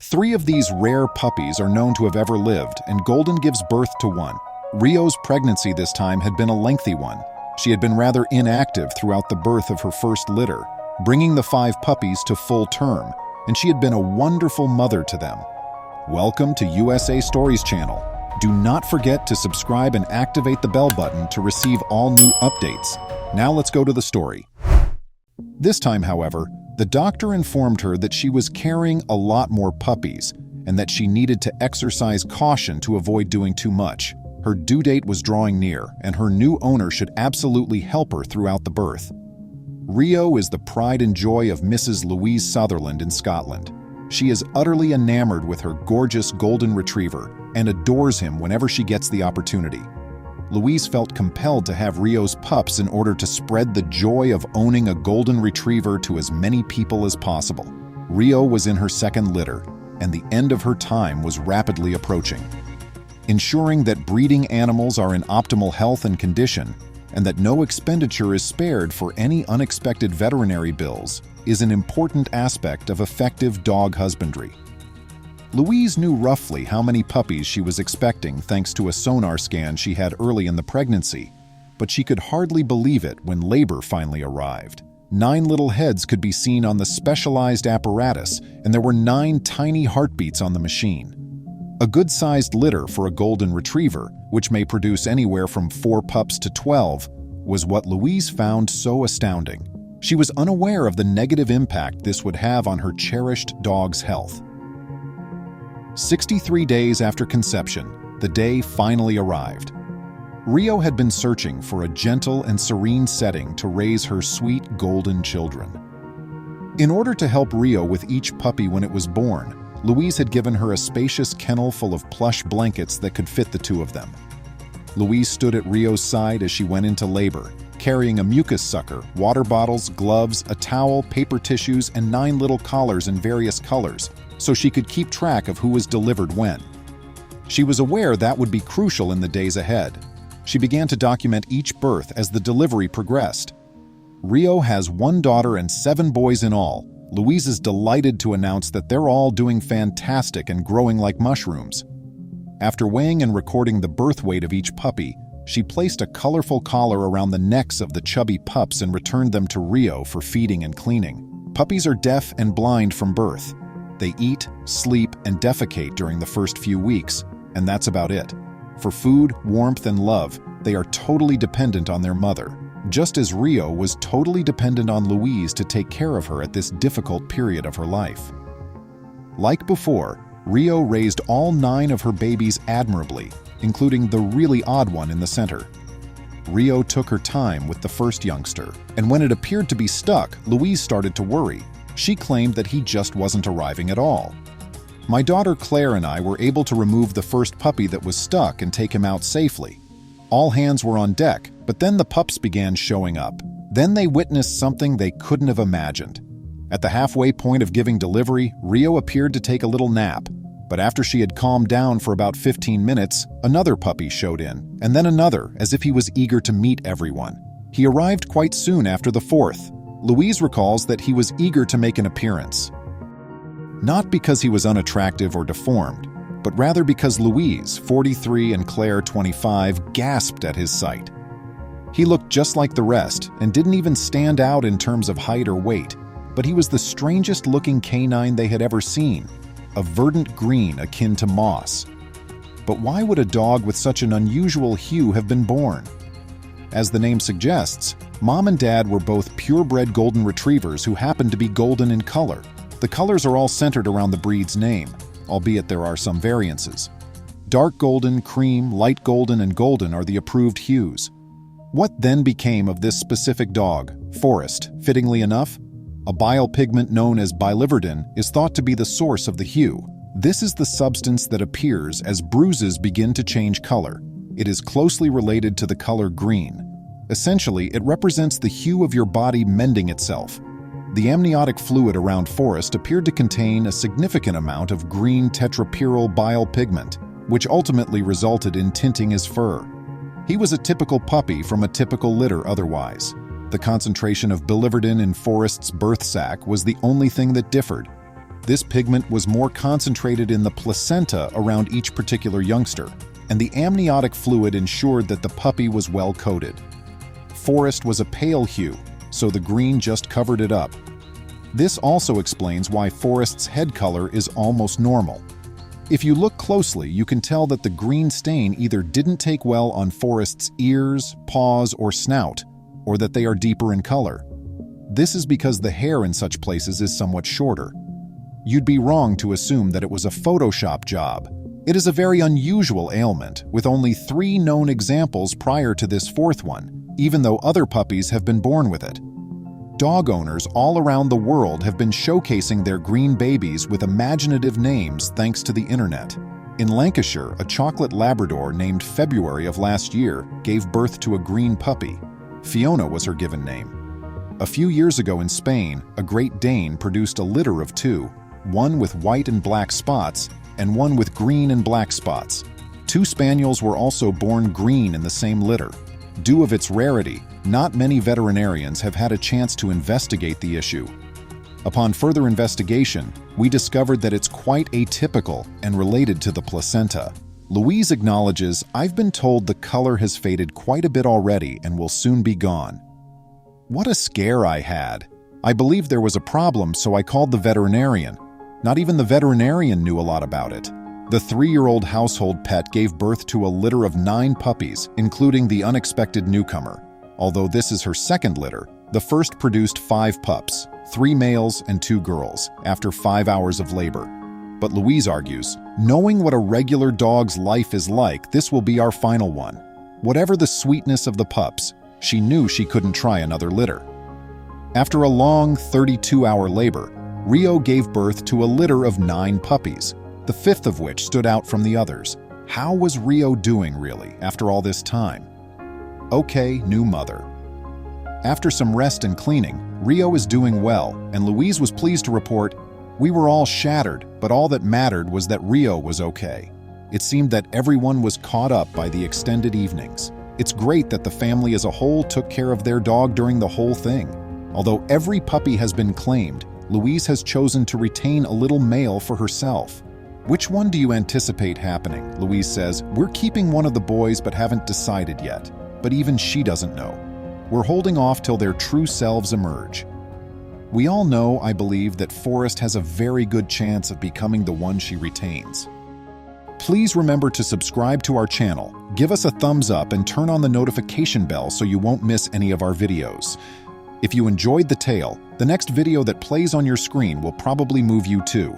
Three of these rare puppies are known to have ever lived, and Golden gives birth to one. Rio's pregnancy this time had been a lengthy one. She had been rather inactive throughout the birth of her first litter, bringing the 5 puppies to full term, and she had been a wonderful mother to them. Welcome to USA Stories channel. Do not forget to subscribe and activate the bell button to receive all new updates. Now let's go to the story. This time, however, the doctor informed her that she was carrying a lot more puppies and that she needed to exercise caution to avoid doing too much. Her due date was drawing near, and her new owner should absolutely help her throughout the birth. Rio is the pride and joy of Mrs. Louise Sutherland in Scotland. She is utterly enamored with her gorgeous golden retriever and adores him whenever she gets the opportunity. Louise felt compelled to have Rio's pups in order to spread the joy of owning a golden retriever to as many people as possible. Rio was in her second litter, and the end of her time was rapidly approaching. Ensuring that breeding animals are in optimal health and condition, and that no expenditure is spared for any unexpected veterinary bills, is an important aspect of effective dog husbandry. Louise knew roughly how many puppies she was expecting thanks to a sonar scan she had early in the pregnancy, but she could hardly believe it when labor finally arrived. 9 little heads could be seen on the specialized apparatus, and there were 9 tiny heartbeats on the machine. A good-sized litter for a golden retriever, which may produce anywhere from 4 pups to 12, was what Louise found so astounding. She was unaware of the negative impact this would have on her cherished dog's health. 63 days after conception, the day finally arrived. Rio had been searching for a gentle and serene setting to raise her sweet golden children. In order to help Rio with each puppy when it was born, Louise had given her a spacious kennel full of plush blankets that could fit the 2 of them. Louise stood at Rio's side as she went into labor, carrying a mucus sucker, water bottles, gloves, a towel, paper tissues, and 9 little collars in various colors, so she could keep track of who was delivered when. She was aware that would be crucial in the days ahead. She began to document each birth as the delivery progressed. Rio has 1 daughter and 7 boys in all. Louise is delighted to announce that they're all doing fantastic and growing like mushrooms. After weighing and recording the birth weight of each puppy, she placed a colorful collar around the necks of the chubby pups and returned them to Rio for feeding and cleaning. Puppies are deaf and blind from birth. They eat, sleep, and defecate during the first few weeks, and that's about it. For food, warmth, and love, they are totally dependent on their mother, just as Rio was totally dependent on Louise to take care of her at this difficult period of her life. Like before, Rio raised all 9 of her babies admirably, including the really odd one in the center. Rio took her time with the first youngster, and when it appeared to be stuck, Louise started to worry. She claimed that he just wasn't arriving at all. My daughter Claire and I were able to remove the first puppy that was stuck and take him out safely. All hands were on deck, but then the pups began showing up. Then they witnessed something they couldn't have imagined. At the halfway point of giving delivery, Rio appeared to take a little nap, but after she had calmed down for about 15 minutes, another puppy showed in, and then another, as if he was eager to meet everyone. He arrived quite soon after the 4th. Louise recalls that he was eager to make an appearance. Not because he was unattractive or deformed, but rather because Louise, 43, and Claire, 25, gasped at his sight. He looked just like the rest and didn't even stand out in terms of height or weight, but he was the strangest-looking canine they had ever seen, a verdant green akin to moss. But why would a dog with such an unusual hue have been born? As the name suggests, Mom and Dad were both purebred golden retrievers who happened to be golden in color. The colors are all centered around the breed's name, albeit there are some variances. Dark golden, cream, light golden, and golden are the approved hues. What then became of this specific dog, Forest, fittingly enough? A bile pigment known as biliverdin is thought to be the source of the hue. This is the substance that appears as bruises begin to change color. It is closely related to the color green. Essentially, it represents the hue of your body mending itself. The amniotic fluid around Forest appeared to contain a significant amount of green tetrapyryl bile pigment, which ultimately resulted in tinting his fur. He was a typical puppy from a typical litter otherwise. The concentration of biliverdin in Forest's birth sac was the only thing that differed. This pigment was more concentrated in the placenta around each particular youngster, and the amniotic fluid ensured that the puppy was well coated. Forest was a pale hue, so the green just covered it up. This also explains why Forest's head color is almost normal. If you look closely, you can tell that the green stain either didn't take well on Forest's ears, paws, or snout, or that they are deeper in color. This is because the hair in such places is somewhat shorter. You'd be wrong to assume that it was a Photoshop job. It is a very unusual ailment, with only 3 known examples prior to this 4th one, even though other puppies have been born with it. Dog owners all around the world have been showcasing their green babies with imaginative names thanks to the internet. In Lancashire, a chocolate Labrador named February of last year gave birth to a green puppy. Fiona was her given name. A few years ago in Spain, a Great Dane produced a litter of 2, one with white and black spots and one with green and black spots. 2 spaniels were also born green in the same litter. Due of its rarity, not many veterinarians have had a chance to investigate the issue. Upon further investigation, we discovered that it's quite atypical and related to the placenta. Louise acknowledges, "I've been told the color has faded quite a bit already and will soon be gone." What a scare I had. I believed there was a problem, so I called the veterinarian. Not even the veterinarian knew a lot about it. The 3-year-old household pet gave birth to a litter of 9 puppies, including the unexpected newcomer. Although this is her 2nd litter, the first produced 5 pups, 3 males and 2 girls, after 5 hours of labor. But Louise argues, knowing what a regular dog's life is like, this will be our final one. Whatever the sweetness of the pups, she knew she couldn't try another litter. After a long 32-hour labor, Rio gave birth to a litter of 9 puppies, the 5th of which stood out from the others. How was Rio doing, really, after all this time? Okay, new mother. After some rest and cleaning, Rio is doing well, and Louise was pleased to report, "We were all shattered, but all that mattered was that Rio was okay." It seemed that everyone was caught up by the extended evenings. It's great that the family as a whole took care of their dog during the whole thing. Although every puppy has been claimed, Louise has chosen to retain a little male for herself. "Which one do you anticipate happening?" Louise says. "We're keeping one of the boys but haven't decided yet. But even she doesn't know. We're holding off till their true selves emerge." We all know, I believe, that Forest has a very good chance of becoming the one she retains. Please remember to subscribe to our channel, give us a thumbs up, and turn on the notification bell so you won't miss any of our videos. If you enjoyed the tale, the next video that plays on your screen will probably move you too.